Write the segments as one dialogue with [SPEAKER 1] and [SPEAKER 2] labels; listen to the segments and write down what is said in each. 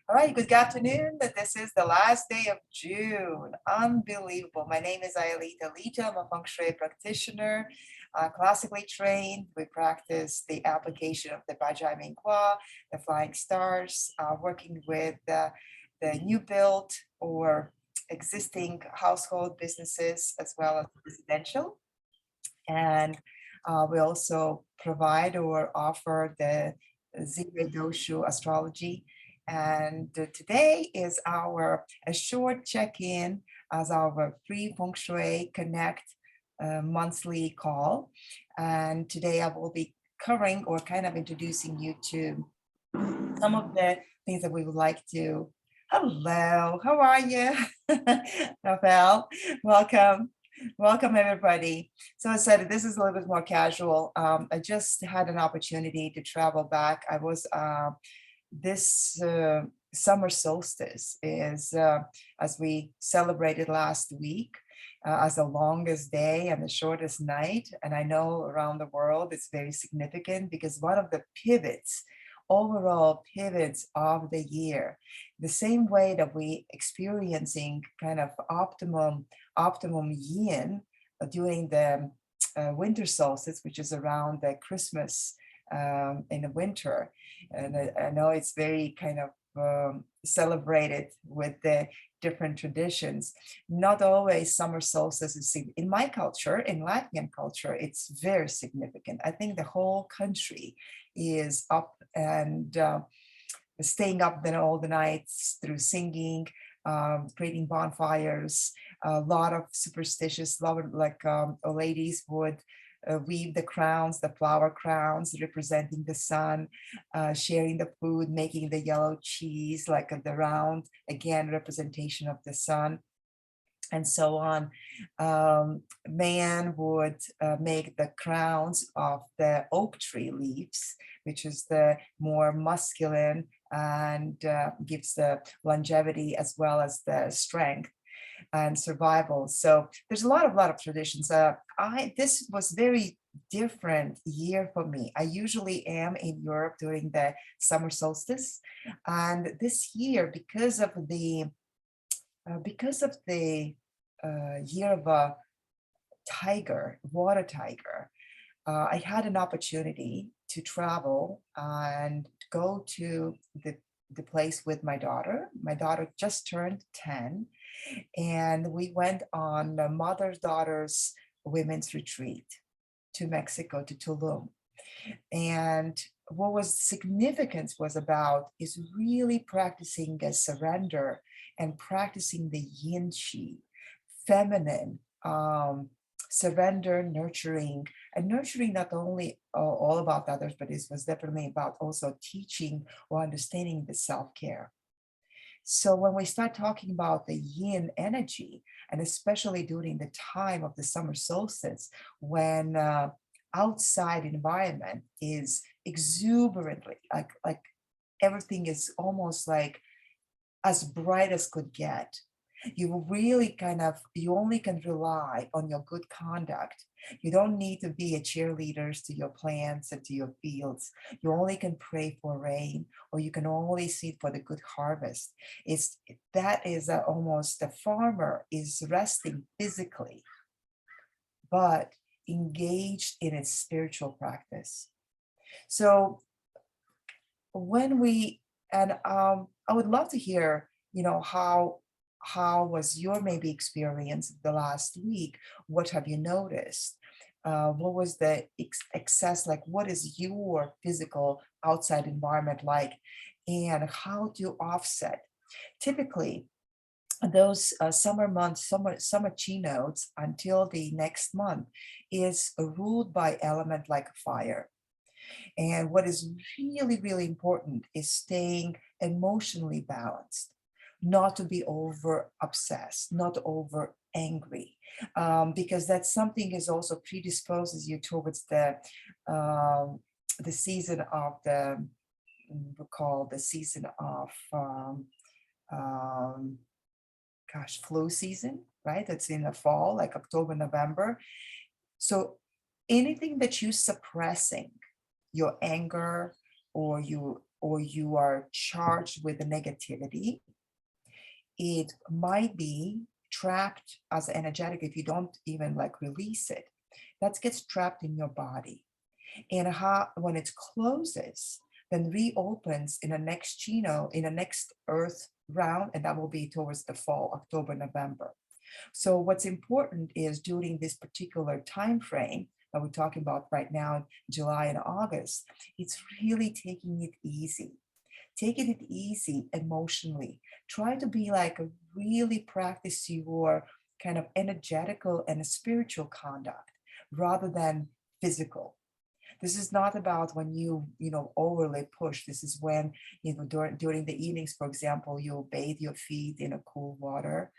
[SPEAKER 1] All right, good afternoon. This is the last day of June. Unbelievable. My name is Ayalita Lita. I'm a Feng Shui practitioner, classically trained. We practice the application of the Bajai Minghua, the flying stars, working with the new build or existing household businesses as well as residential. And we also provide or offer the Zero Doshu astrology. And today is our a short check-in as our free Feng Shui Connect monthly call. And today I will be covering or kind of introducing you to some of the things that we would like to. Hello, how are you? Rafael, welcome. Welcome, everybody. So I said this is a little bit more casual. I just had an opportunity to travel back. I was this summer solstice is as we celebrated last week as the longest day and the shortest night. And I know around the world it's very significant because one of the pivots, overall pivots of the year, the same way that we experiencing kind of optimum yin during the winter solstice, which is around the Christmas in the winter. And I know it's very kind of celebrated with the different traditions. Not always summer solstice is in my culture, in Latvian culture, it's very significant. I think the whole country is up and staying up then all the nights through singing, creating bonfires. A lot of superstitious, like ladies would weave the crowns, the flower crowns representing the sun, sharing the food, making the yellow cheese, like the round, again, representation of the sun, and so on. Man would make the crowns of the oak tree leaves, which is the more masculine and gives the longevity as well as the strength and survival. So there's a lot of traditions. This was very different year for me. I usually am in Europe during the summer solstice, and this year because of the year of a tiger, water tiger, I had an opportunity to travel and go to the place with my daughter. My daughter just turned 10, and we went on a mother-daughter's women's retreat to Mexico, to Tulum. And what was significance was about is really practicing a surrender and practicing the yin qi, feminine, surrender, nurturing, and nurturing not only all about others, but it was definitely about also teaching or understanding the self-care. So when we start talking about the yin energy, and especially during the time of the summer solstice, when outside environment is exuberantly like everything is almost like as bright as could get, you really you only can rely on your good conduct. You don't need to be a cheerleaders to your plants and to your fields. You only can pray for rain, or you can only seek for the good harvest. That is almost the farmer is resting physically, but engaged in its spiritual practice. So when we, and I would love to hear, how was your maybe experience the last week? What have you noticed? What was the excess like? What is your physical outside environment like? And how do you offset? Typically, those summer months, summer keynotes until the next month is ruled by element like fire. And what is really, really important is staying emotionally balanced, not to be over obsessed, not over angry, because that's something is also predisposes you towards the season of we call the season of um, flu season, right? That's in the fall, like October, November. So anything that you're suppressing, your anger, or you are charged with the negativity, it might be trapped as energetic if you don't even like release it. That gets trapped in your body. And how when it closes, then reopens in the next in the next earth round, and that will be towards the fall, October, November. So what's important is during this particular time frame that we're talking about right now, July and August, it's really taking it easy. Taking it easy emotionally. Try to be like a really practice your kind of energetical and spiritual conduct rather than physical. This is not about when you overly push. This is when, during the evenings, for example, you'll bathe your feet in a cool water,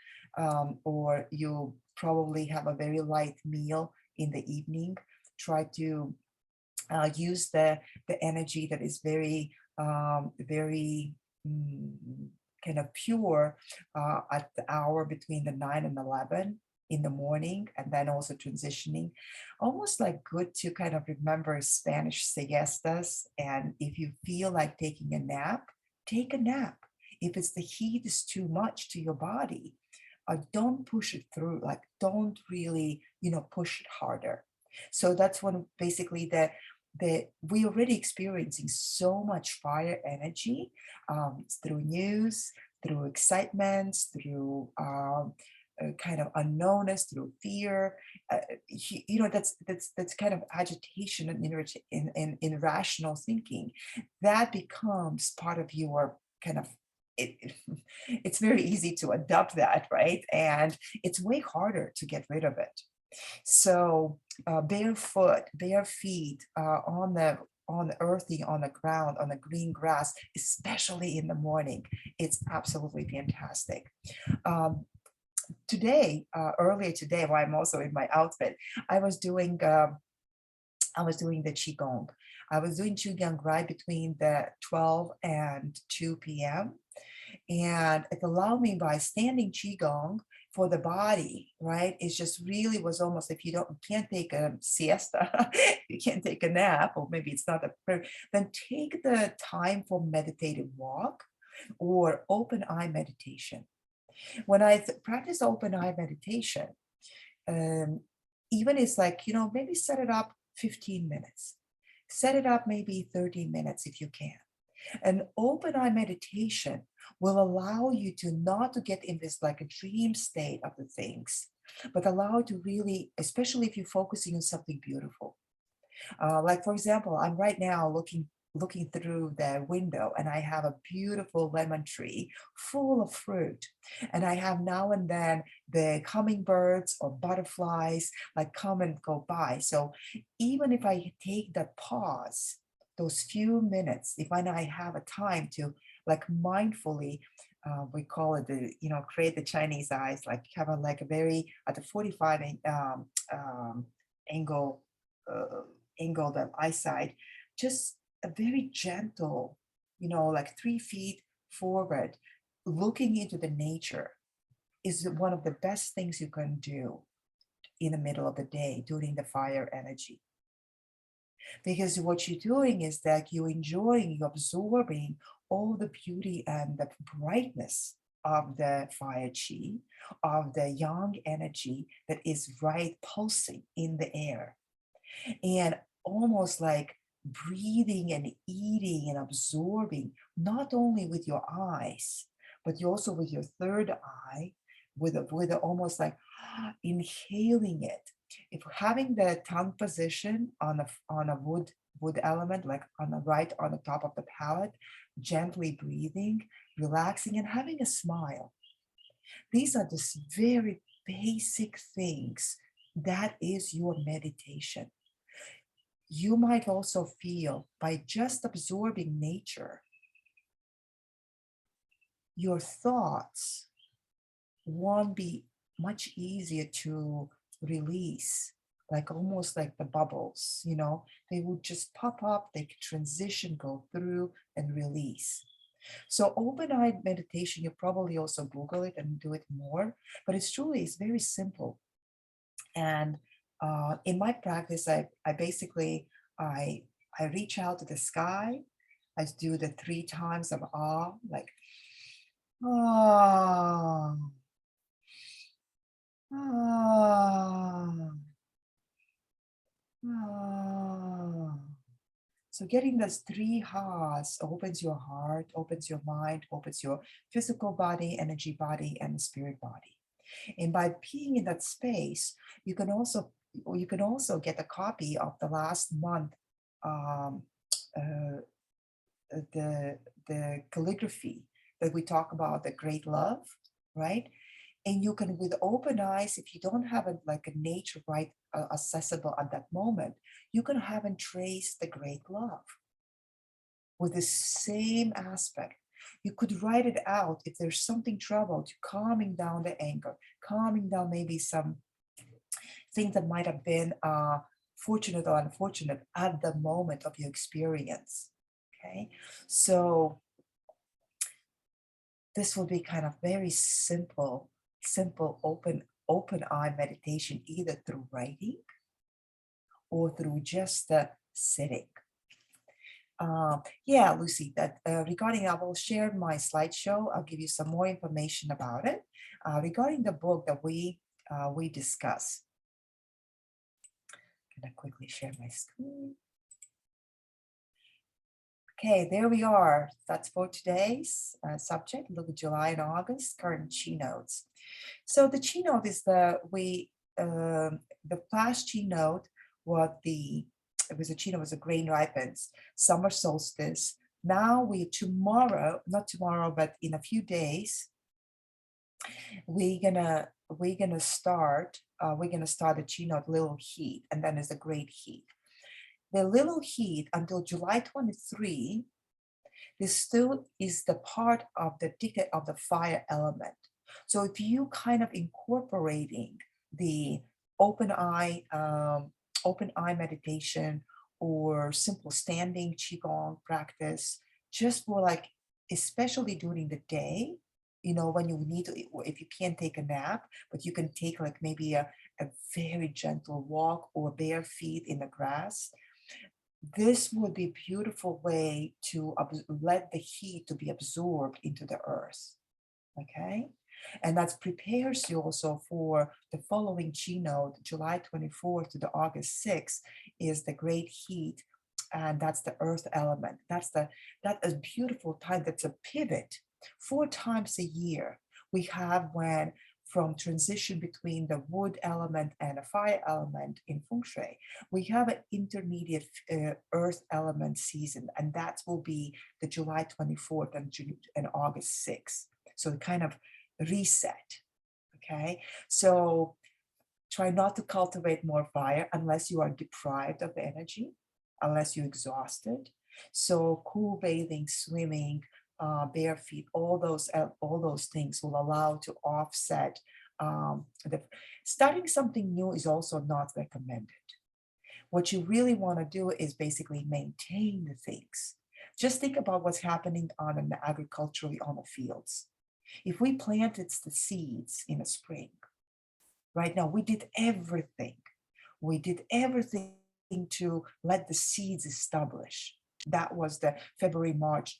[SPEAKER 1] or you probably have a very light meal in the evening. Try to use the energy that is very kind of pure at the hour between the 9 and 11 in the morning, and then also transitioning, almost like good to kind of remember Spanish siestas. And if you feel like taking a nap, take a nap. If it's the heat is too much to your body, don't push it through, like don't really push it harder. So that's when basically that we already experiencing so much fire energy, through news, through excitements, through kind of unknownness, through fear. That's kind of agitation and irrational thinking that becomes part of your kind of it's very easy to adopt that, right? And it's way harder to get rid of it. So barefoot, bare feet on the earthy, on the ground, on the green grass, especially in the morning, it's absolutely fantastic. Um, Earlier today, while I'm also in my outfit, I was doing the qigong. I was doing qigong right between the 12 and 2 p.m. And it allowed me by standing qigong for the body, right? It just really was almost if you can't take a siesta, you can't take a nap, or maybe it's not then take the time for meditative walk or open eye meditation. When I practice open eye meditation, um, even it's like, maybe set it up 15 minutes, set it up maybe 30 minutes if you can. An open eye meditation will allow you to not to get in this like a dream state of the things, but allow you to really, especially if you're focusing on something beautiful. Like for example, I'm right now looking through the window, and I have a beautiful lemon tree full of fruit. And I have now and then the hummingbirds or butterflies like come and go by. So even if I take that pause, those few minutes, if I have a time to like mindfully, we call it create the Chinese eyes, like have a like a very at the 45 angle, uh, angled eyesight, just a very gentle, like 3 feet forward, looking into the nature is one of the best things you can do in the middle of the day during the fire energy. Because what you're doing is that you're absorbing all the beauty and the brightness of the fire chi, of the yang energy that is right pulsing in the air. And almost like breathing and eating and absorbing, not only with your eyes, but you also with your third eye, with almost like inhaling it. If having the tongue position on a wood element, like on the right on the top of the palate, gently breathing, relaxing, and having a smile. These are just very basic things. That is your meditation. You might also feel by just absorbing nature, your thoughts won't be much easier to release, like almost like the bubbles, they would just pop up, they could transition, go through and release. So open-eyed meditation, you probably also Google it and do it more, but it's very simple. And in my practice, I basically, I reach out to the sky, I do the 3 times of like ah, ah, ah. So getting those 3 ha's opens your heart, opens your mind, opens your physical body, energy body, and spirit body. And by being in that space, you can also get a copy of the last month, um, uh, the calligraphy that we talk about, the great love, right? And you can, with open eyes, if you don't have it like a nature right accessible at that moment, you can have and trace the great love with the same aspect. You could write it out if there's something troubled, calming down the anger, calming down maybe some things that might have been fortunate or unfortunate at the moment of your experience. Okay, so this will be kind of very simple open eye meditation, either through writing or through just sitting. Yeah, Lucy, that regarding, I will share my slideshow. I'll give you some more information about it. Regarding the book that we discuss. Can I quickly share my screen? Okay, there we are. That's for today's subject. Look at July and August current chi notes. So the chi note is the past chi note. It was a chi note, was a grain ripens, summer solstice. Now not tomorrow, but in a few days, we're gonna start the chi note little heat, and then there's a great heat. The little heat until July 23, this still is the part of the ticket of the fire element. So if you kind of incorporating the open eye, open eye meditation or simple standing qigong practice, just for like, especially during the day, when you need to, if you can't take a nap, but you can take like maybe a very gentle walk or bare feet in the grass. This would be a beautiful way to let the heat to be absorbed into the earth. Okay, and that prepares you also for the following keynote, July 24th to the August 6th, is the great heat, and that's the earth element. That is beautiful time. That's a pivot. 4 times a year we have when from transition between the wood element and a fire element in Feng Shui, we have an intermediate earth element season, and that will be the July 24th and August 6th. So kind of reset. Okay, so try not to cultivate more fire unless you are deprived of energy, unless you're exhausted. So cool bathing, swimming, bare feet, all those things will allow to offset. The starting something new is also not recommended. What you really want to do is basically maintain the things. Just think about what's happening on an agriculturally on the fields. If we planted the seeds in the spring, right now we did everything. We did everything to let the seeds establish. That was the February, March,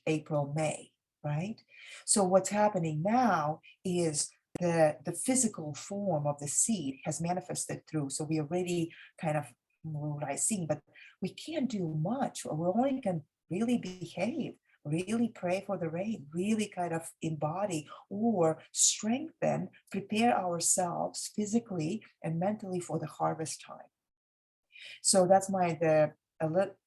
[SPEAKER 1] April, May, right? So what's happening now is the physical form of the seed has manifested through. So we already kind of rising, but we can't do much. We only can really behave, really pray for the rain, really kind of embody or strengthen, prepare ourselves physically and mentally for the harvest time. So that's the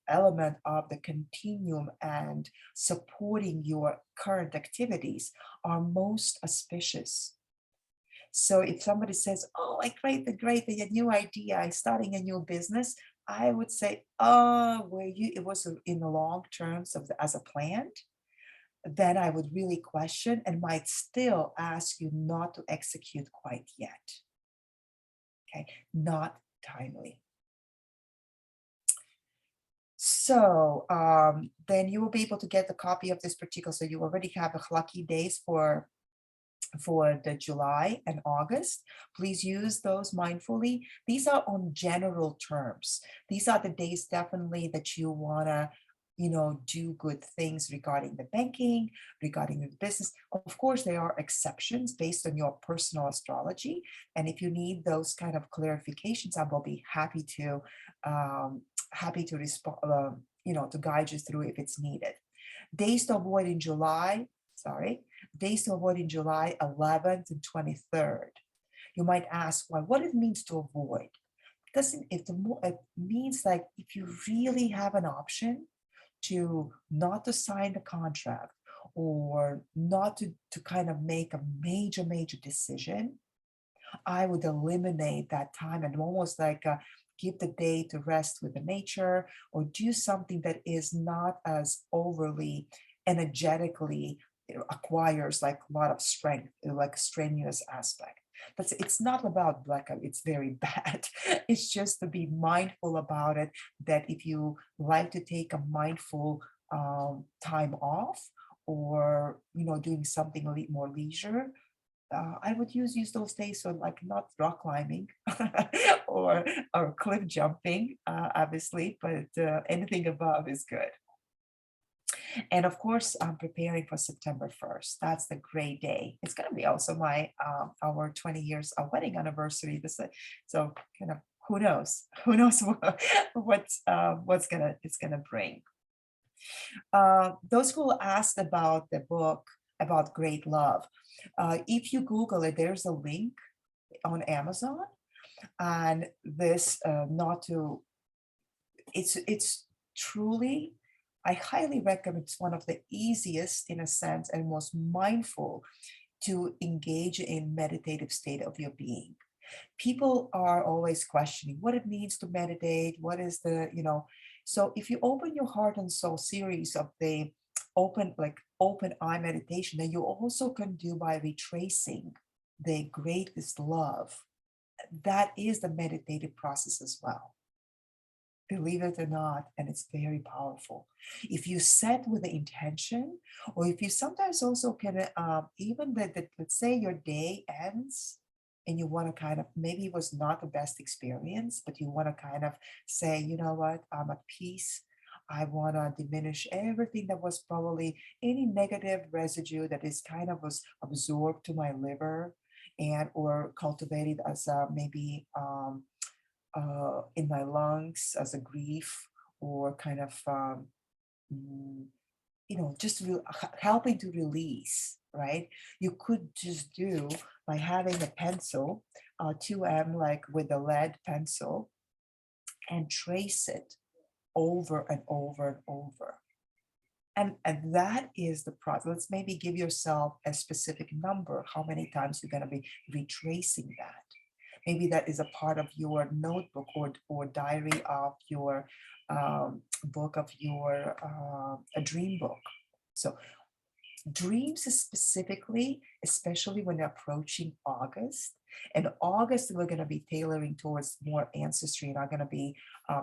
[SPEAKER 1] element of the continuum, and supporting your current activities are most auspicious. So if somebody says, "Oh, I created a new idea, I'm starting a new business," I would say, "Oh, it was in the long terms as a plan," then I would really question and might still ask you not to execute quite yet. Okay, not timely. So then you will be able to get the copy of this particular. So you already have the lucky days for the July and August. Please use those mindfully. These are on general terms. These are the days definitely that you want to do good things regarding the banking, regarding the business. Of course, there are exceptions based on your personal astrology. And if you need those kind of clarifications, I will be um, happy to respond, to guide you through if it's needed. Days to avoid in July, sorry, days to avoid in July 11th and 23rd. You might ask, well, what it means to avoid? Doesn't if the more it means like if you really have an option to not to sign the contract or not to kind of make a major decision, I would eliminate that time and almost like give the day to rest with the nature or do something that is not as overly energetically acquires like a lot of strength, like strenuous aspect. But it's not about blackout, it's very bad. It's just to be mindful about it, that if you like to take a mindful time off or doing something a little more leisure, I would use those days for like not rock climbing or cliff jumping, obviously, but anything above is good. And of course, I'm preparing for September 1st. That's the great day. It's going to be also my our 20 years wedding anniversary. So kind of who knows? Who knows what's gonna it's gonna bring. Those who asked about the book about great love, if you Google it, there's a link on Amazon, and this not to it's truly, I highly recommend. It's one of the easiest in a sense and most mindful to engage in meditative state of your being. People are always questioning what it means to meditate, what is so if you open your heart and soul series of the open eye meditation, then you also can do by retracing the greatest love. That is the meditative process as well, believe it or not, and it's very powerful. If you set with the intention, or if you sometimes also can, even that, let's say your day ends and you want to kind of, maybe it was not the best experience, but you want to kind of say, you know what, I'm at peace. I want to diminish everything that was probably any negative residue that is kind of was absorbed to my liver and or cultivated as maybe in my lungs as a grief or kind of mm, just helping to release, right? You could just do by having a pencil, 2M, like with a lead pencil, and trace it over and over and over. And that is the process. Let's maybe give yourself a specific number, how many times you're going to be retracing that. Maybe that is a part of your notebook or diary of your book of your a dream book. So dreams is specifically, especially when they're approaching August. And August, we're going to be tailoring towards more ancestry, and I'm going to be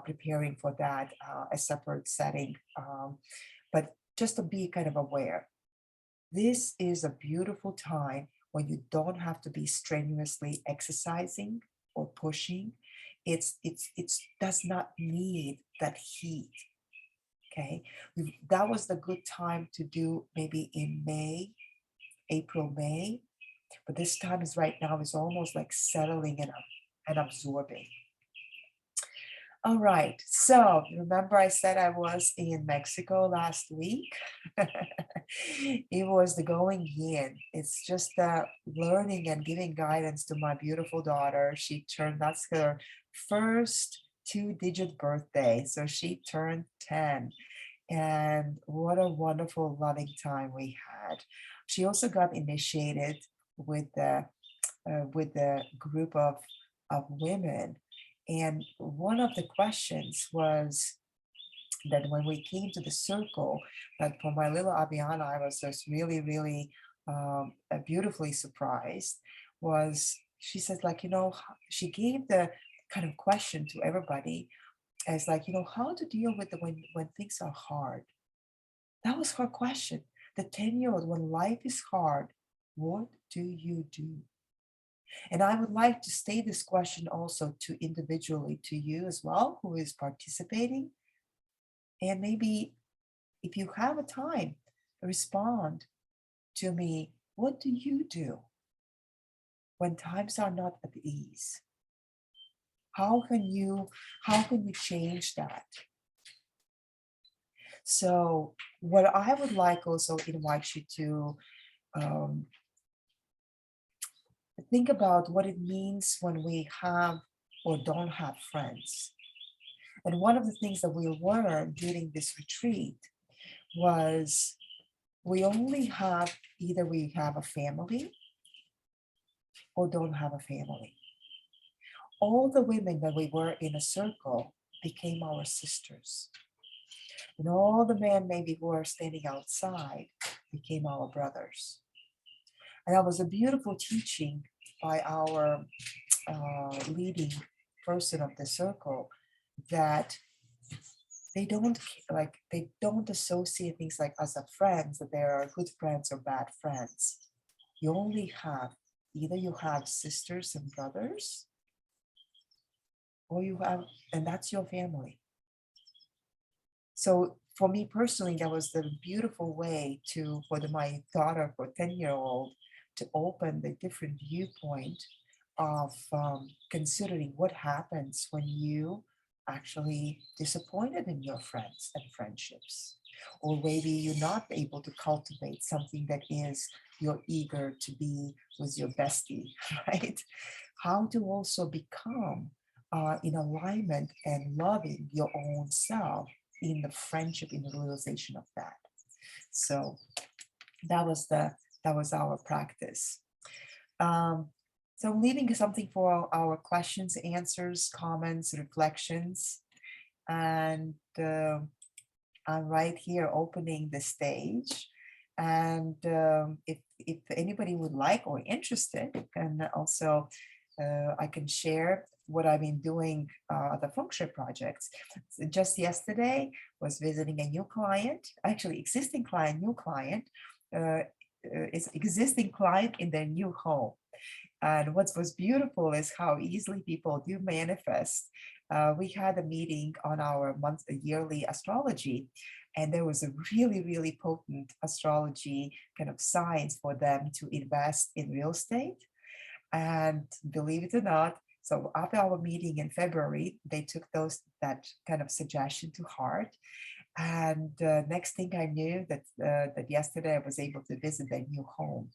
[SPEAKER 1] preparing for that a separate setting. But just to be kind of aware, this is a beautiful time when you don't have to be strenuously exercising or pushing. It's does not need that heat. Okay, that was the good time to do maybe in May, April, May, but this time is right now is almost like settling and absorbing. All right, so remember I said I was in Mexico last week. It was the going in. It's just learning and giving guidance to my beautiful daughter. That's her first 2-digit birthday. So she turned 10. And what a wonderful, loving time we had. She also got initiated with the group of women. And one of the questions was that when we came to the circle, that for my little Aviana, I was just really beautifully surprised, was she says, like, she gave the kind of question to everybody as like, how to deal with when things are hard. That was her question. The 10-year-old, when life is hard, what do you do? And I would like to state this question also to individually to you as well, who is participating. And maybe if you have a time, respond to me. What do you do when times are not at ease? How can you change that? So what I would like also invite you to um, think about what it means when we have or don't have friends. And one of the things that we learned during this retreat was we only have either we have a family or don't have a family. All the women that we were in a circle became our sisters. And all the men maybe who are standing outside became our brothers. And that was a beautiful teaching by our leading person of the circle, that they don't associate things like us as friends, that there are good friends or bad friends. You only have either you have sisters and brothers, or you have, and that's your family. So for me personally, that was the beautiful way to for my daughter, for 10-year-old, to open the different viewpoint of considering what happens when you actually disappointed in your friends and friendships, or maybe you're not able to cultivate something that is you're eager to be with your bestie, right? How to also become in alignment and loving your own self in the friendship, in the realization of that. So that was our practice. So I'm leaving something for our questions, answers, comments, reflections. And I'm right here opening the stage. And if anybody would like or interested, and also I can share what I've been doing, the Feng Shui projects. Just yesterday was visiting a new client, actually existing client, new client, is existing client in their new home. And what was beautiful is how easily people do manifest. We had a meeting on our yearly astrology, and there was a really, really potent astrology kind of signs for them to invest in real estate. And believe it or not, so after our meeting in February, they took that kind of suggestion to heart. And next thing I knew that yesterday I was able to visit their new home.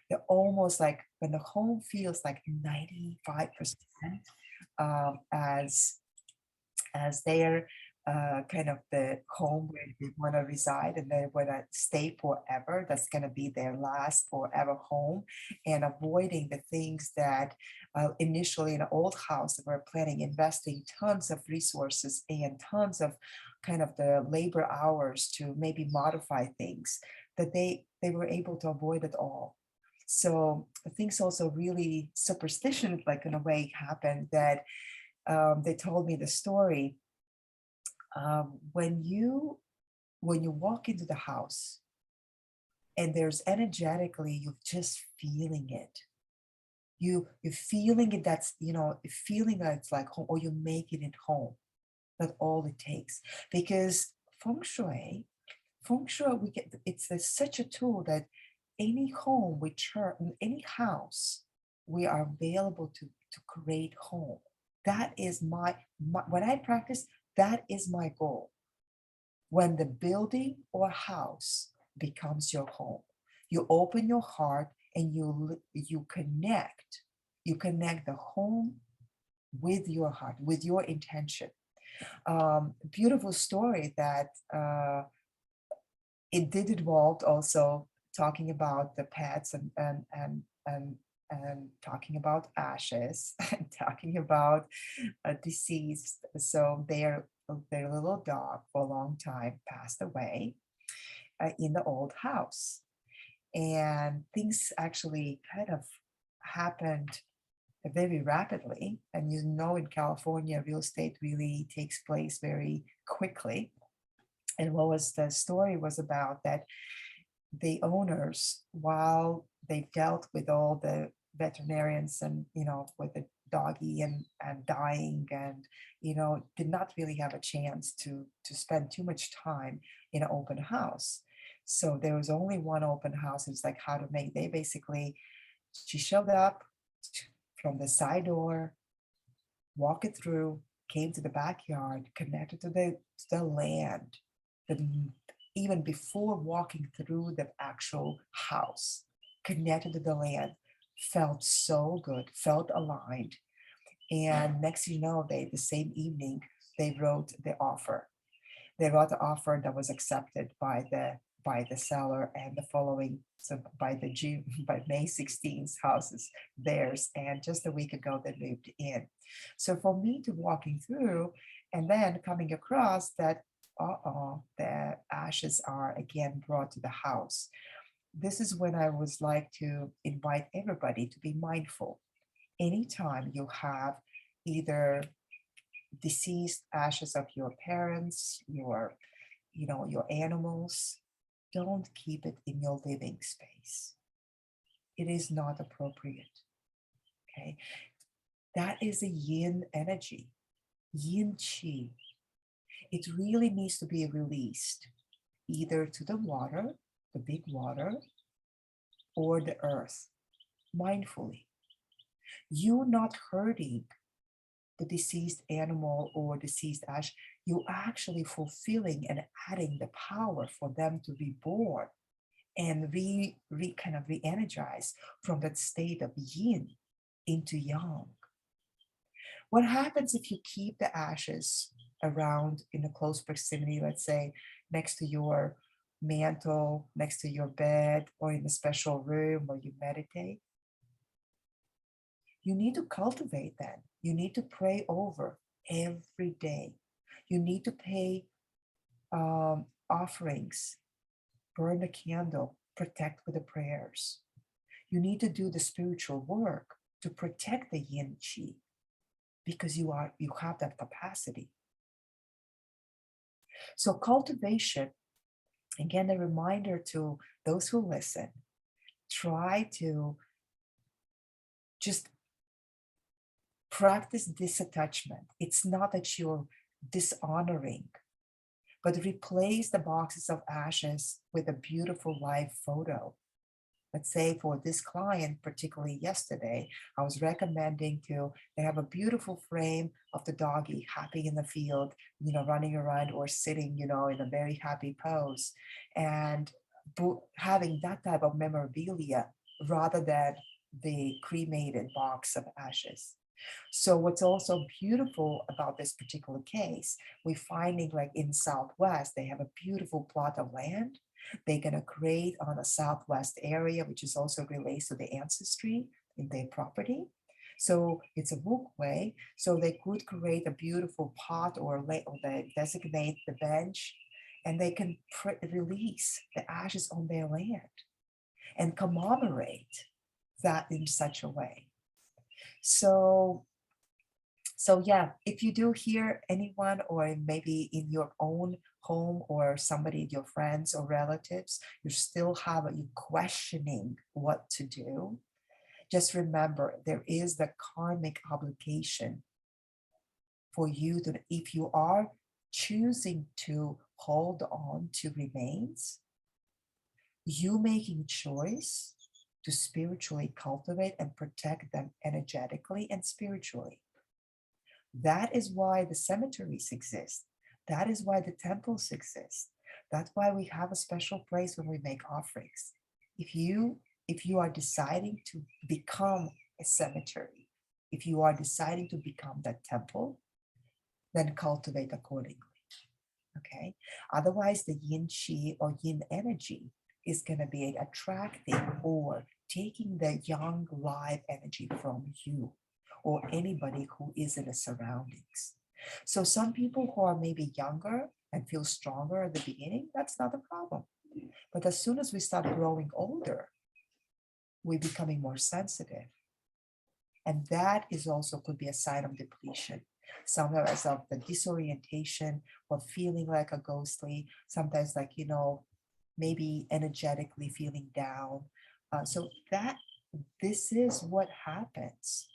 [SPEAKER 1] They're almost like when the home feels like 95% as their kind of the home where they want to reside and they want to stay forever. That's going to be their last forever home, and avoiding the things that initially in an old house we're planning investing tons of resources and tons of kind of the labor hours to maybe modify things, that they were able to avoid it all. So things also really superstition, like in a way, happened that they told me the story. When you walk into the house and there's energetically you're just feeling it, you're feeling it, that's feeling that it's like home, or you make it at home. That's all it takes, because feng shui we get, such a tool that any home we turn, any house we are available to create home. That is my when I practice, that is my goal. When the building or house becomes your home, you open your heart and you connect the home with your heart, with your intention. Beautiful story that it did involve also talking about the pets and talking about ashes and talking about a deceased. So their little dog for a long time passed away in the old house, and things actually kind of happened very rapidly. And in California, real estate really takes place very quickly. And what was the story was about that the owners, while they dealt with all the veterinarians and with the doggy and dying, and did not really have a chance to spend too much time in an open house. So there was only one open house. It's like how to make, they basically, she showed up from the side door, walked it through, came to the backyard, connected to the land, the, even before walking through the actual house, connected to the land, felt so good, felt aligned. And next thing you know, they, the same evening, they wrote the offer. They wrote the offer that was accepted by the seller, and the following, so by the June, by May 16th, house is theirs. And just a week ago, they moved in. So for me to walking through and then coming across that, the ashes are again brought to the house. This is when I was like to invite everybody to be mindful. Anytime you have either deceased ashes of your parents, your, your animals, don't keep it in your living space. It is not appropriate. Okay. That is a yin energy, yin chi. It really needs to be released either to the water, the big water, or the earth, mindfully. You're not hurting the deceased animal or deceased ash. You're actually fulfilling and adding the power for them to be born and kind of re-energize from that state of yin into yang. What happens if you keep the ashes around in a close proximity, let's say next to your mantle, next to your bed, or in a special room where you meditate? You need to cultivate that. You need to pray over every day. You need to pay offerings, burn a candle, protect with the prayers. You need to do the spiritual work to protect the yin chi, because you have that capacity. So cultivation, again, a reminder to those who listen, try to just practice disattachment. It's not that you're dishonoring, but replace the boxes of ashes with a beautiful live photo. Let's say for this client, particularly yesterday, I was recommending they have a beautiful frame of the doggy happy in the field, running around or sitting, in a very happy pose, and having that type of memorabilia rather than the cremated box of ashes. So what's also beautiful about this particular case, we're finding like in Southwest, they have a beautiful plot of land. They're going to create on a Southwest area, which is also relates to the ancestry in their property. So it's a walkway. So they could create a beautiful pot or they designate the bench, and they can release the ashes on their land and commemorate that in such a way. So yeah, if you do hear anyone, or maybe in your own home or somebody, your friends or relatives, you still you questioning what to do, just remember there is the karmic obligation for you to, if you are choosing to hold on to remains, you making choice to spiritually cultivate and protect them energetically and spiritually. That is why the cemeteries exist. That is why the temples exist. That's why we have a special place when we make offerings. If you are deciding to become a cemetery, if you are deciding to become that temple, then cultivate accordingly. Okay. Otherwise, the yin chi or yin energy is going to be attracting or taking the yang live energy from you or anybody who is in the surroundings. So some people who are maybe younger and feel stronger at the beginning, that's not a problem. But as soon as we start growing older, we're becoming more sensitive. And that is also could be a sign of depletion. Sometimes of the disorientation or feeling like a ghostly, sometimes like, maybe energetically feeling down. So this is what happens,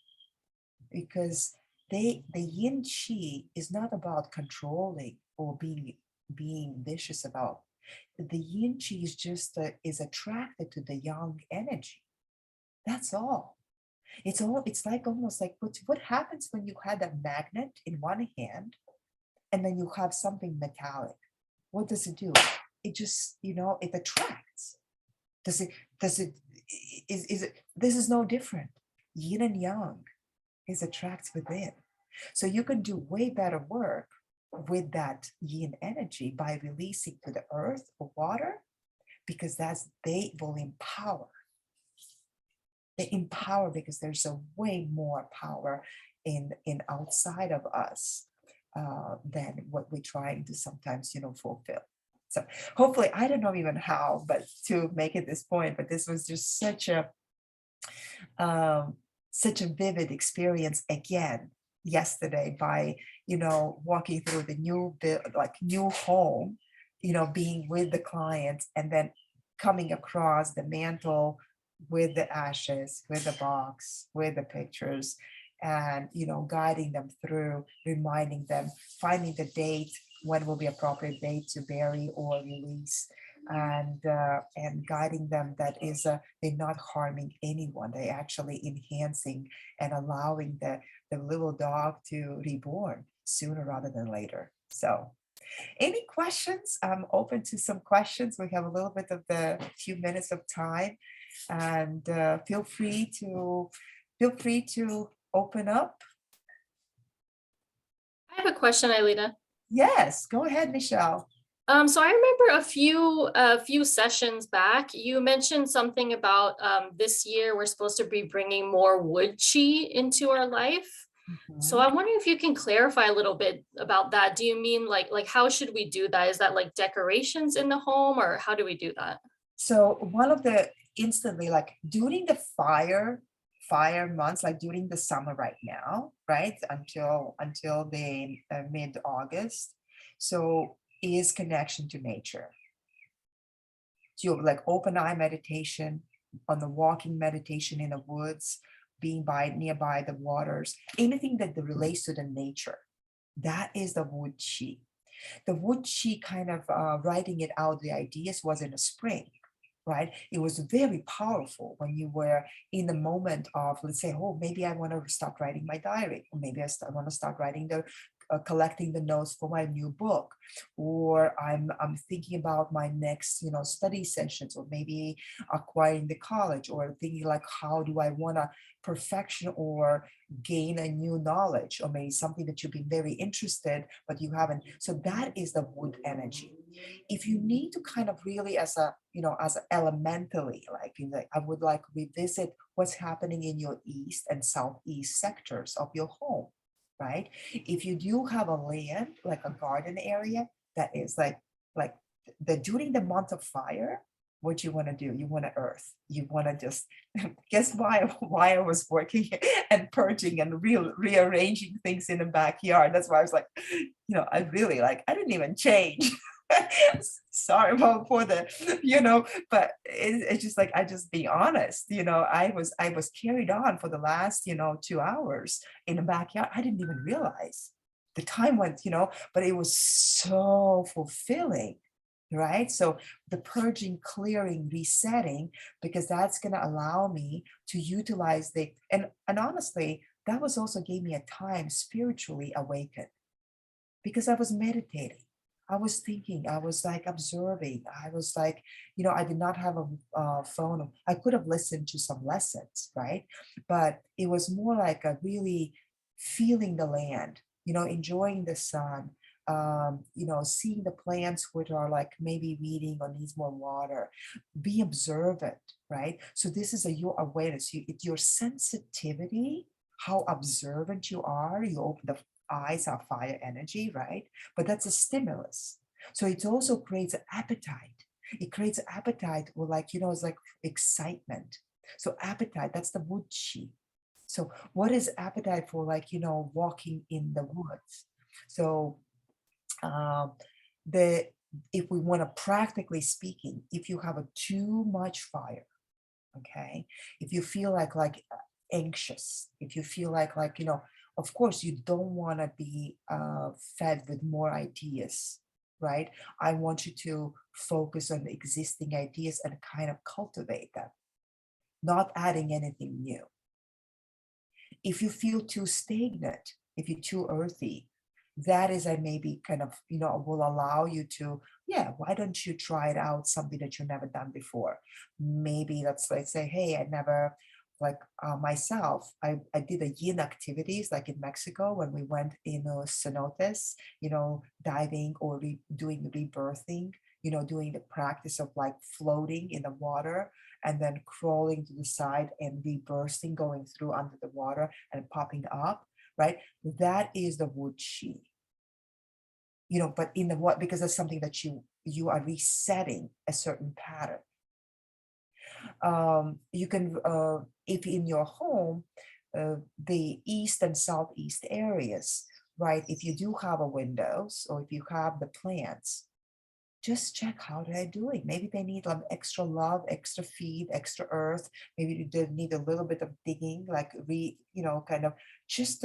[SPEAKER 1] because the yin chi is not about controlling or being vicious about The yin chi is just is attracted to the yang energy. That's all. It's like almost like what happens when you had a magnet in one hand and then you have something metallic. What does it do? It just, it attracts. Does it, does it, is it, this is no different. Yin and yang is attracts within. So you can do way better work with that yin energy by releasing to the earth or water, because they will empower. They empower because there's a way more power in outside of us than what we're trying to sometimes, fulfill. So hopefully, I don't know even how, but to make it this point, but this was just such a vivid experience again yesterday by, walking through the new home, being with the clients and then coming across the mantle with the ashes, with the box, with the pictures, and guiding them through, reminding them, finding the date when will be appropriate date to bury or release, and guiding them that is they're not harming anyone, they're actually enhancing and allowing the little dog to reborn sooner rather than later. So any questions? I'm open to some questions. We have a little bit of the few minutes of time, and feel free to open up.
[SPEAKER 2] I have a question, Aelita.
[SPEAKER 1] Yes, go ahead, Michelle.
[SPEAKER 2] So I remember a few sessions back, you mentioned something about this year we're supposed to be bringing more wood chi into our life. So
[SPEAKER 1] Mhm.
[SPEAKER 2] I'm wondering if you can clarify a little bit about that. Do you mean like how should we do that? Is that like decorations in the home, or how do we do that?
[SPEAKER 1] So one of the instantly, like during the fire months, like during the summer right now, right, until the mid-August, so is connection to nature. So like open eye meditation, on the walking meditation in the woods, being by nearby the waters, anything that relates to the nature. That is the wood chi. The wood chi kind of writing it out, the ideas was in the spring, right? It was very powerful when you were in the moment of, let's say, oh, maybe I want to start writing my diary, or maybe I want to start writing collecting the notes for my new book, or I'm thinking about my next, study sessions, or maybe acquiring the college, or thinking like, how do I want to perfection or gain a new knowledge, or maybe something that you've been very interested but you haven't. So that is the wood energy. If you need to kind of really as a, as elementally, like, I would like revisit what's happening in your east and southeast sectors of your home, right? If you do have a land, like a garden area, that is like the during the month of fire, what you want to do, you want to earth, you want to just guess why I was working and purging and rearranging things in the backyard. That's why I was like, I really like, I didn't even change. Sorry about for the, but it's just like, I just be honest, I was carried on for the last, 2 hours in the backyard. I didn't even realize the time went, but it was so fulfilling, right? So the purging, clearing, resetting, because that's going to allow me to utilize and honestly, that was also gave me a time spiritually awakened, because I was meditating. I was thinking, I was like observing. I was like, I did not have a phone. I could have listened to some lessons, right? But it was more like a really feeling the land, enjoying the sun, seeing the plants which are like maybe weeding or needs more water. Be observant, right? So this is your awareness, your sensitivity, how observant you are. You open the eyes are fire energy, right? But that's a stimulus. So it also creates an appetite. It creates an appetite, or like, it's like excitement. So appetite, that's the wood chi. So what is appetite for, like, walking in the woods? So um, the if we want to practically speaking, if you have a too much fire, okay, if you feel like anxious, if you feel like of course you don't want to be fed with more ideas, right? I want you to focus on the existing ideas and kind of cultivate them, not adding anything new. If you feel too stagnant, if you're too earthy, that is a maybe kind of, will allow you to, yeah, why don't you try it out something that you've never done before? Maybe let's say, hey, I never, like myself, I did a yin activities like in Mexico when we went in cenotes, diving or doing rebirthing, doing the practice of like floating in the water and then crawling to the side and reversing, going through under the water and popping up, right? That is the wood chi. But in the what, because that's something that you are resetting a certain pattern. You can, if in your home, the east and southeast areas, right? If you do have a windows or if you have the plants, just check how they're doing. Maybe they need extra love, extra feed, extra earth. Maybe they need a little bit of digging, like kind of just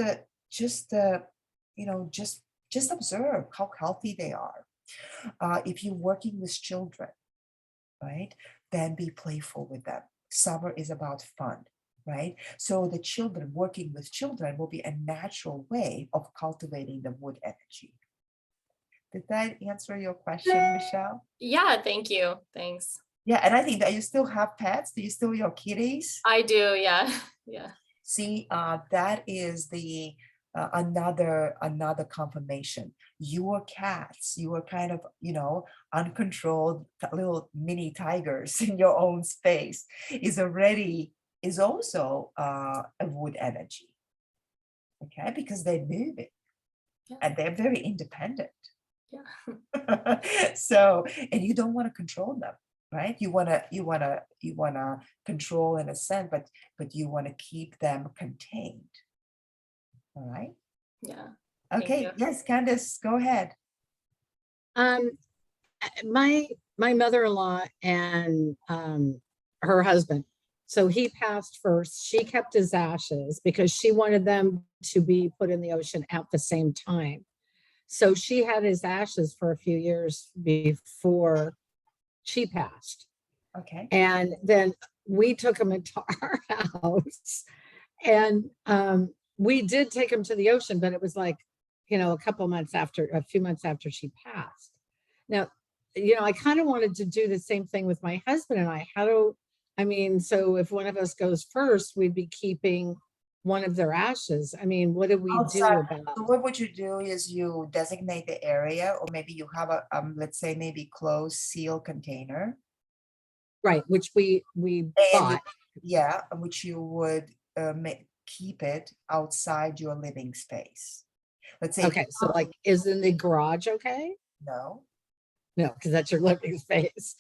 [SPEAKER 1] just observe how healthy they are. If you're working with children, right, then be playful with them. Summer is about fun, right? So the children, working with children will be a natural way of cultivating the wood energy. Did that answer your question, Michelle?
[SPEAKER 2] Yeah, thank you. Thanks.
[SPEAKER 1] Yeah, and I think that you still have pets. Do you still your kitties?
[SPEAKER 2] I do, yeah. Yeah.
[SPEAKER 1] See, that is the another confirmation. Your cats, you are kind of, uncontrolled little mini tigers in your own space is also a wood energy. Okay, because they're moving
[SPEAKER 2] Yeah.
[SPEAKER 1] and they're very independent.
[SPEAKER 2] Yeah.
[SPEAKER 1] So, and you don't want to control them, right? You want to control in a sense, but you want to keep them contained. All right.
[SPEAKER 2] Yeah. Thank
[SPEAKER 1] Okay.
[SPEAKER 2] you.
[SPEAKER 1] Yes, Candace, go ahead.
[SPEAKER 3] Um, my mother-in-law and her husband. So he passed first. She kept his ashes because she wanted them to be put in the ocean at the same time. So she had his ashes for a few years before she passed.
[SPEAKER 1] Okay.
[SPEAKER 3] And then we took him into our house. And we did take him to the ocean, but it was like, a few months after she passed. Now, I kind of wanted to do the same thing with my husband and I. So if one of us goes first, we'd be keeping one of their ashes. I mean, what do we do
[SPEAKER 1] Outside.
[SPEAKER 3] about
[SPEAKER 1] So what would you do is you designate the area, or maybe you have a let's say maybe closed seal container.
[SPEAKER 3] Right, which we
[SPEAKER 1] And
[SPEAKER 3] bought.
[SPEAKER 1] yeah, which you would keep it outside your living space. Let's say
[SPEAKER 3] Okay, so like, is in the garage okay?
[SPEAKER 1] no.
[SPEAKER 3] No, because that's your living space.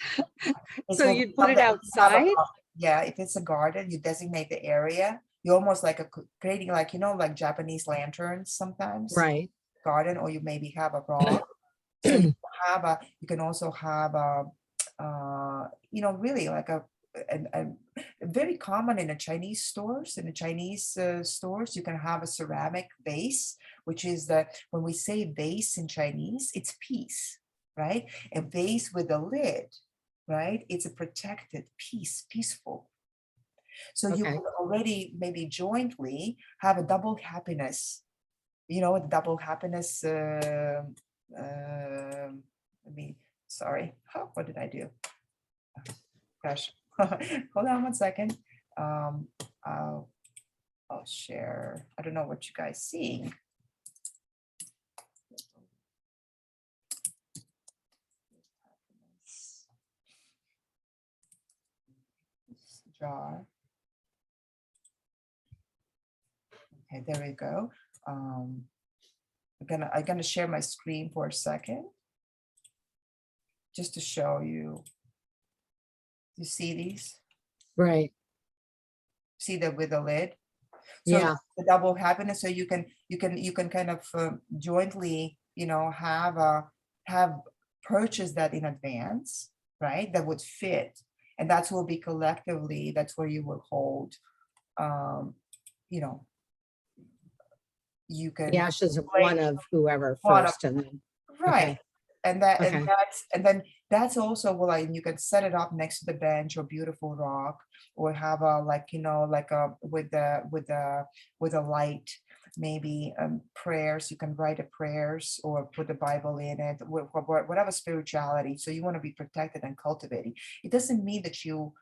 [SPEAKER 1] It's
[SPEAKER 3] So
[SPEAKER 1] when
[SPEAKER 3] you'd
[SPEAKER 1] you
[SPEAKER 3] put
[SPEAKER 1] have
[SPEAKER 3] it
[SPEAKER 1] the-
[SPEAKER 3] outside?
[SPEAKER 1] Yeah, if it's a garden, you designate the area. You're almost like creating like, like Japanese lanterns sometimes.
[SPEAKER 3] Right.
[SPEAKER 1] Garden, or you maybe have a rock. So you can also have really like a very common in the Chinese stores. In the Chinese stores, you can have a ceramic vase, which is when we say vase in Chinese, it's peace, right? A vase with a lid, right? It's a protected peaceful. So you
[SPEAKER 3] Okay.
[SPEAKER 1] can already maybe jointly have a double happiness, a double happiness. Sorry, what did I do? Gosh, hold on one second. I'll share. I don't know what you guys seeing. Jar. Okay, there we go. I'm gonna share my screen for a second, just to show you. You see these?
[SPEAKER 3] Right.
[SPEAKER 1] See that with the lid? So
[SPEAKER 3] Yeah.
[SPEAKER 1] the double happiness. So you can kind of jointly, have purchased that in advance, right? That would fit, and that will be collectively. That's where you will hold. You can
[SPEAKER 3] The ashes of one of whoever
[SPEAKER 1] one of-
[SPEAKER 3] first and then.
[SPEAKER 1] right.
[SPEAKER 3] Okay.
[SPEAKER 1] And that
[SPEAKER 3] Okay.
[SPEAKER 1] and then that's also well, like you can set it up next to the bench or beautiful rock, or have a like like a with a light, maybe prayers. You can write a prayers or put the Bible in it, whatever spirituality. So you want to be protected and cultivating. It doesn't mean that you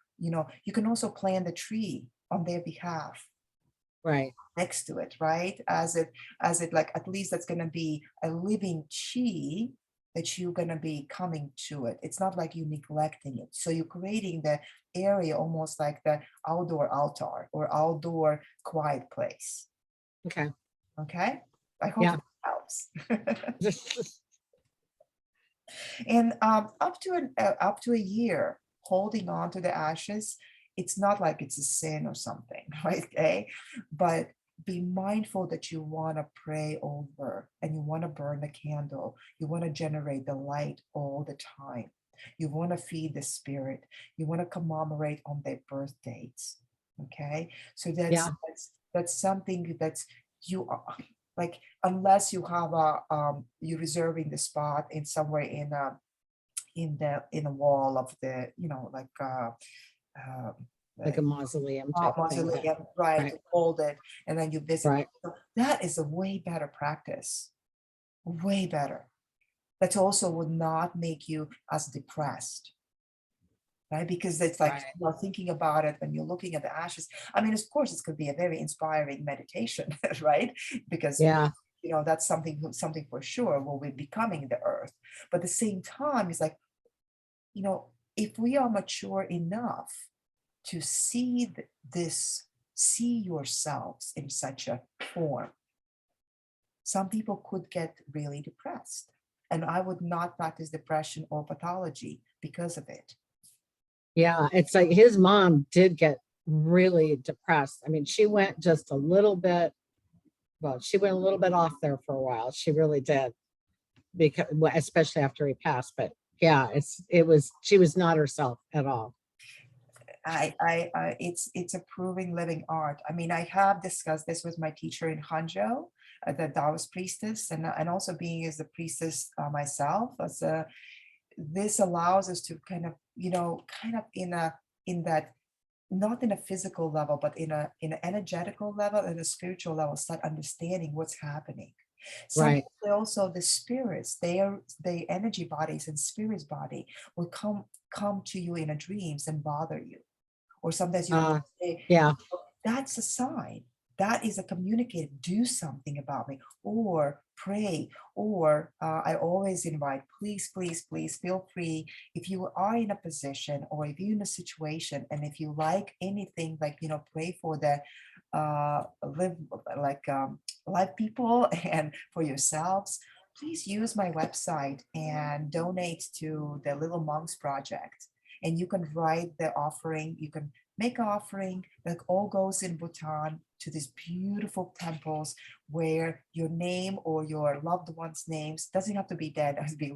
[SPEAKER 1] can also plant the tree on their behalf
[SPEAKER 3] Right.
[SPEAKER 1] next to it, right? As it like at least that's gonna be a living chi that you're gonna be coming to it. It's not like you neglecting it. So you're creating the area almost like the outdoor altar or outdoor quiet place.
[SPEAKER 3] Okay.
[SPEAKER 1] Okay. I hope
[SPEAKER 3] Yeah.
[SPEAKER 1] it helps. And up to a year holding on to the ashes, it's not like it's a sin or something, right? Okay, but be mindful that you want to pray over and you want to burn the candle. You want to generate the light all the time. You want to feed the spirit. You want to commemorate on their birth dates. Okay, so
[SPEAKER 3] Yeah.
[SPEAKER 1] that's something that's you are like, unless you have a you reserving the spot in somewhere in a wall of the like uh
[SPEAKER 3] Like a
[SPEAKER 1] like
[SPEAKER 3] mausoleum type of thing.
[SPEAKER 1] mausoleum, right,
[SPEAKER 3] Right.
[SPEAKER 1] to hold it and then you visit.
[SPEAKER 3] Right.
[SPEAKER 1] So that is a way better practice, way better. That also would not make you as depressed, right? Because it's like
[SPEAKER 3] Right.
[SPEAKER 1] thinking about it when you're looking at the ashes. I mean, of course, it's could be a very inspiring meditation, right? Because
[SPEAKER 3] Yeah.
[SPEAKER 1] that's something for sure will be becoming the earth. But at the same time, it's like, if we are mature enough to see see yourselves in such a form, some people could get really depressed. And I would not practice depression or pathology because of it.
[SPEAKER 3] Yeah. It's like his mom did get really depressed. I mean, she went just a little bit, well, she went a little bit off there for a while. She really did, because especially after he passed. But yeah, she was not herself at all.
[SPEAKER 1] It's a proving living art. I mean, I have discussed this with my teacher in Hangzhou, the Taoist priestess, and also being as a priestess myself. This allows us to kind of in that, not in a physical level, but in an energetical level and a spiritual level, start understanding what's happening. Sometimes
[SPEAKER 3] Right.
[SPEAKER 1] also the spirits, the energy bodies and spirits body will come to you in a dreams and bother you. Or sometimes you
[SPEAKER 3] Uh,
[SPEAKER 1] say,
[SPEAKER 3] yeah.
[SPEAKER 1] that's a sign. That is a communicator. Do something about me, or pray. Or I always invite, please, please, please feel free. If you are in a position or if you're in a situation, and if you like anything, like, pray for the live like live people and for yourselves, please use my website and donate to the Little Monks Project. And you can write the offering, you can make an offering that all goes in Bhutan to these beautiful temples where your name or your loved one's names doesn't have to be dead, it has to be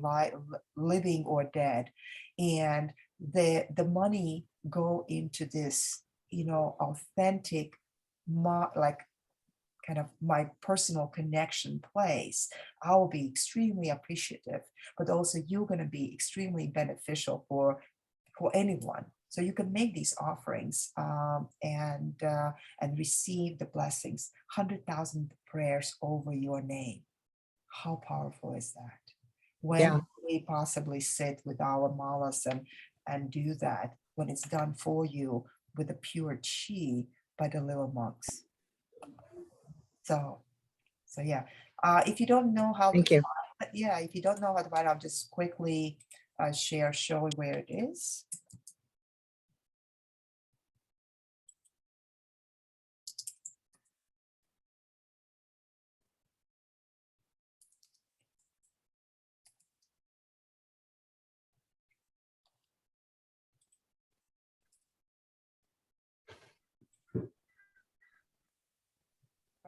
[SPEAKER 1] living or dead. And the money go into this, authentic, like kind of my personal connection place. I will be extremely appreciative, but also you're going to be extremely beneficial for anyone. So you can make these offerings and receive the blessings. 100,000 prayers over your name. How powerful is that? When
[SPEAKER 3] Yeah.
[SPEAKER 1] we possibly sit with our malas and do that, when it's done for you with the pure chi by the little monks. So yeah. If you don't know how to
[SPEAKER 3] Thank you.
[SPEAKER 1] find, yeah, if you don't know how to find, I'll just quickly show you where it is.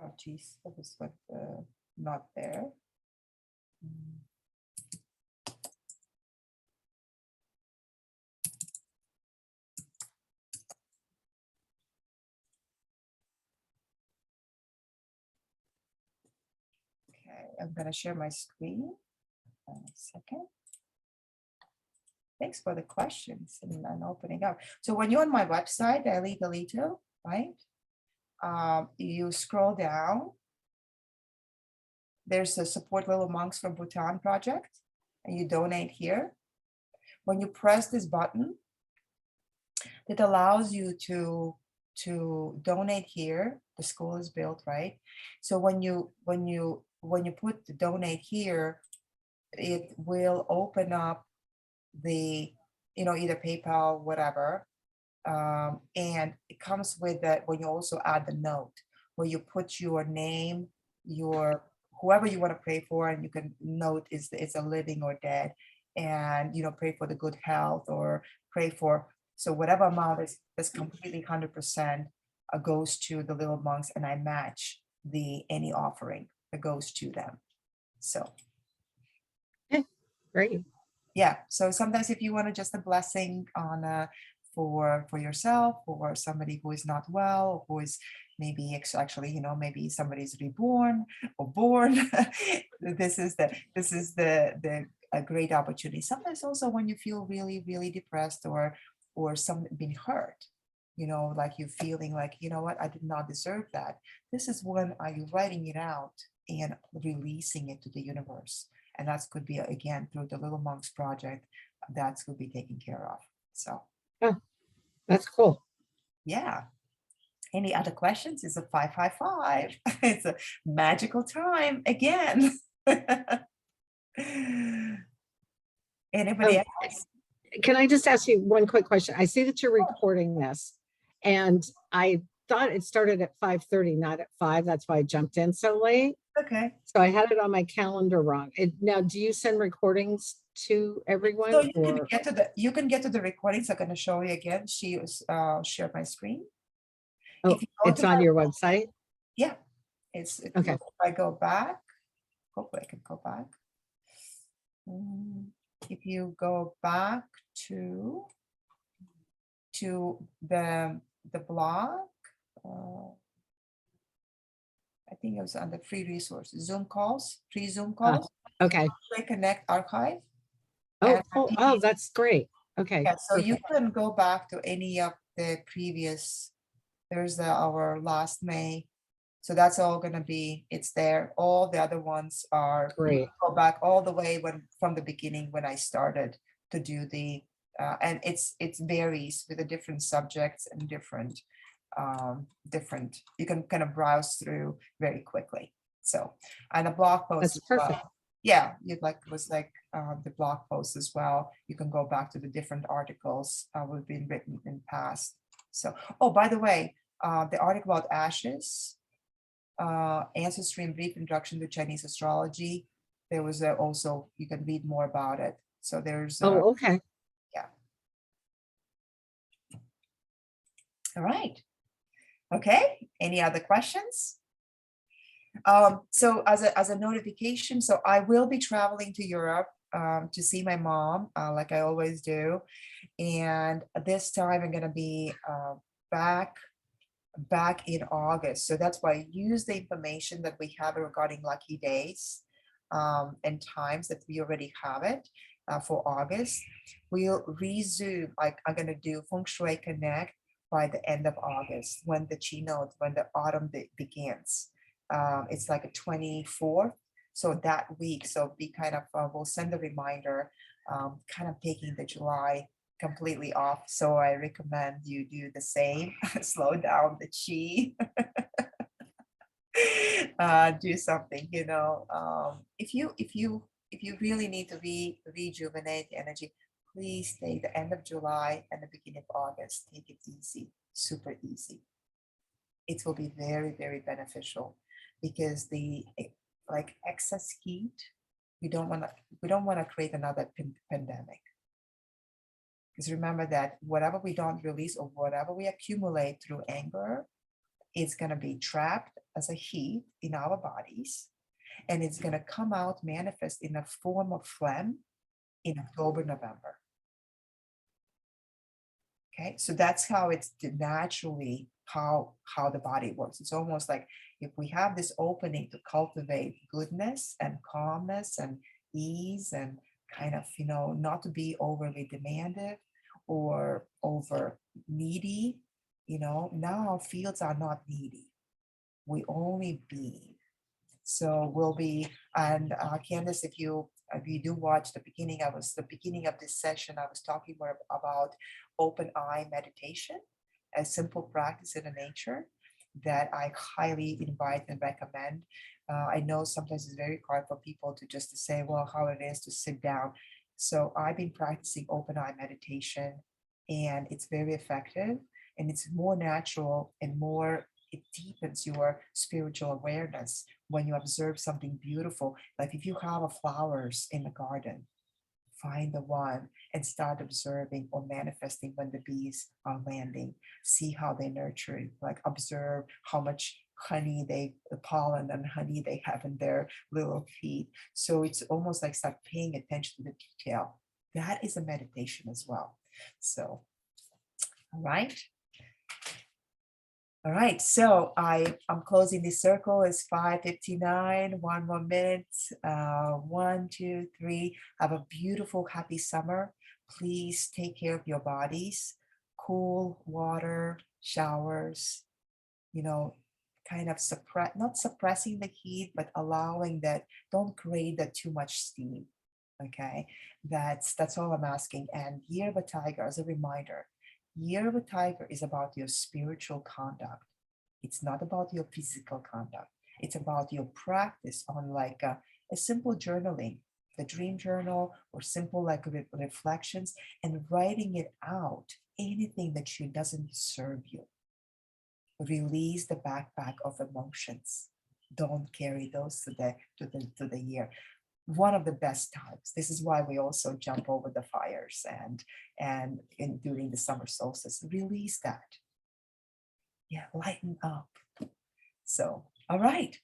[SPEAKER 1] Oh, geez, that was what, not there. Mm. Okay, I'm gonna share my screen. A second. Thanks for the questions and opening up. So when you're on my website, Alito, right? You scroll down. There's a support little monks from Bhutan project, and you donate here. When you press this button, it allows you to donate here. The school is built, right? So when you put the donate here, it will open up the, either PayPal, whatever. And it comes with that when you also add the note where you put your name, your whoever you want to pray for, and you can note is it's a living or dead, and pray for the good health or pray for, so whatever amount is completely 100% goes to the little monks, and I match any offering that goes to them. So
[SPEAKER 3] Great.
[SPEAKER 1] yeah, so sometimes if you want to just a blessing on for yourself or somebody who is not well, who is maybe actually maybe somebody's reborn or born, this is the a great opportunity. Sometimes also when you feel really really depressed or something been hurt, like you feeling like, what, I did not deserve that. This is when are you writing it out and releasing it to the universe. And that could be, again, through the Little Monks Project, that could be taken care of. So,
[SPEAKER 3] That's cool.
[SPEAKER 1] yeah. Any other questions? It's a 555. It's a magical time again. Anybody
[SPEAKER 3] Um,
[SPEAKER 1] else?
[SPEAKER 3] Can I just ask you one quick question? I see that you're recording this, and I thought it started at 5:30, not at 5. That's why I jumped in so late.
[SPEAKER 1] Okay.
[SPEAKER 3] So I had it on my calendar wrong. Now, do you send recordings to everyone?
[SPEAKER 1] So you can get to the recordings. I'm going to show you again. Share my screen.
[SPEAKER 3] Oh,
[SPEAKER 1] If you go
[SPEAKER 3] it's
[SPEAKER 1] to
[SPEAKER 3] on
[SPEAKER 1] my-
[SPEAKER 3] your website?
[SPEAKER 1] Yeah,
[SPEAKER 3] Okay.
[SPEAKER 1] if I go back, hopefully I can go back. If you go back to the blog, I think it was under free resources, Zoom calls, free Zoom calls,
[SPEAKER 3] Okay.
[SPEAKER 1] Shui Connect archive.
[SPEAKER 3] Oh,
[SPEAKER 1] And
[SPEAKER 3] cool. Oh, that's great. Okay.
[SPEAKER 1] yeah, so you
[SPEAKER 3] perfect.
[SPEAKER 1] can go back to any of the previous, there's our last May. So that's all gonna be, it's there. All the other ones are,
[SPEAKER 3] Great.
[SPEAKER 1] go back all the way from the beginning when I started to do the, and it varies with the different subjects and different, you can kind of browse through very quickly. So, and the blog post
[SPEAKER 3] That's
[SPEAKER 1] as well.
[SPEAKER 3] perfect.
[SPEAKER 1] Yeah, was like the blog post as well. You can go back to the different articles we've been written in past. So, oh, by the way, the article about ashes, ancestry and brief introduction to Chinese astrology. There was also, you can read more about it. So there's,
[SPEAKER 3] Oh, okay.
[SPEAKER 1] yeah. All right. Okay. Any other questions? So as a notification, so I will be traveling to Europe to see my mom, like I always do. And this time I'm going to be back in August. So that's why I use the information that we have regarding lucky days and times that we already have it for August. We'll resume, like I'm going to do Feng Shui Connect by the end of August when the keynote, when the autumn begins. It's like a 24th. So that week, so be kind of, we'll send a reminder, kind of taking the July completely off. So I recommend you do the same, slow down the chi, do something, if you really need to rejuvenate the energy, please take the end of July and the beginning of August, take it easy, super easy. It will be very, very beneficial because the like excess heat, we don't want to create another pandemic. Because remember that whatever we don't release or whatever we accumulate through anger, it's going to be trapped as a heat in our bodies, and it's going to come out, manifest in a form of phlegm in October, November. Okay, so that's how it's naturally how the body works. It's almost like if we have this opening to cultivate goodness and calmness and ease and kind of, not to be overly demanding or over needy. Now our fields are not needy. We only be. So we'll be, and Candace, if you do watch the beginning of this session, I was talking more about open eye meditation, a simple practice in the nature that I highly invite and recommend. I know sometimes it's very hard for people to just to say, well, how it is to sit down. So I've been practicing open eye meditation, and it's very effective, and it's more natural and more, it deepens your spiritual awareness when you observe something beautiful. Like if you have a flowers in the garden, find the one and start observing or manifesting when the bees are landing. See how they nurture it. Like observe how much honey the pollen and honey they have in their little feet. So it's almost like start paying attention to the detail. That is a meditation as well. So, all right. All right, so I'm closing this circle. It's 5:59, 1 more minute. 1, 2, 3. Have a beautiful, happy summer. Please take care of your bodies. Cool water, showers, kind of not suppressing the heat, but allowing that, don't create that too much steam. Okay, that's all I'm asking. And Year of a Tiger, as a reminder, Year of a Tiger is about your spiritual conduct. It's not about your physical conduct. It's about your practice on like a simple journaling, the dream journal, or simple like reflections, and writing it out, anything that doesn't serve you. Release the backpack of emotions. Don't carry those to the year. One of the best times. This is why we also jump over the fires and during the summer solstice. Release that. Yeah, lighten up. So, all right.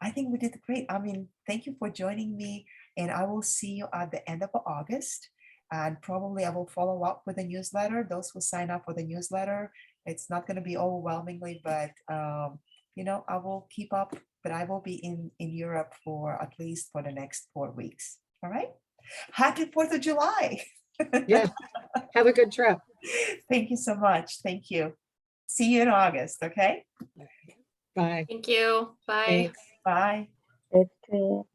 [SPEAKER 1] I think we did great. I mean, thank you for joining me, and I will see you at the end of August. And probably I will follow up with a newsletter. Those who sign up for the newsletter, it's not going to be overwhelmingly, but I will keep up. But I will be in Europe for at least for the next 4 weeks. All right. Happy 4th of July.
[SPEAKER 3] Yeah. Have a good trip.
[SPEAKER 1] Thank you so much. Thank you. See you in August. Okay.
[SPEAKER 3] Bye.
[SPEAKER 2] Thank you. Bye.
[SPEAKER 3] Thanks.
[SPEAKER 1] Bye.
[SPEAKER 4] It's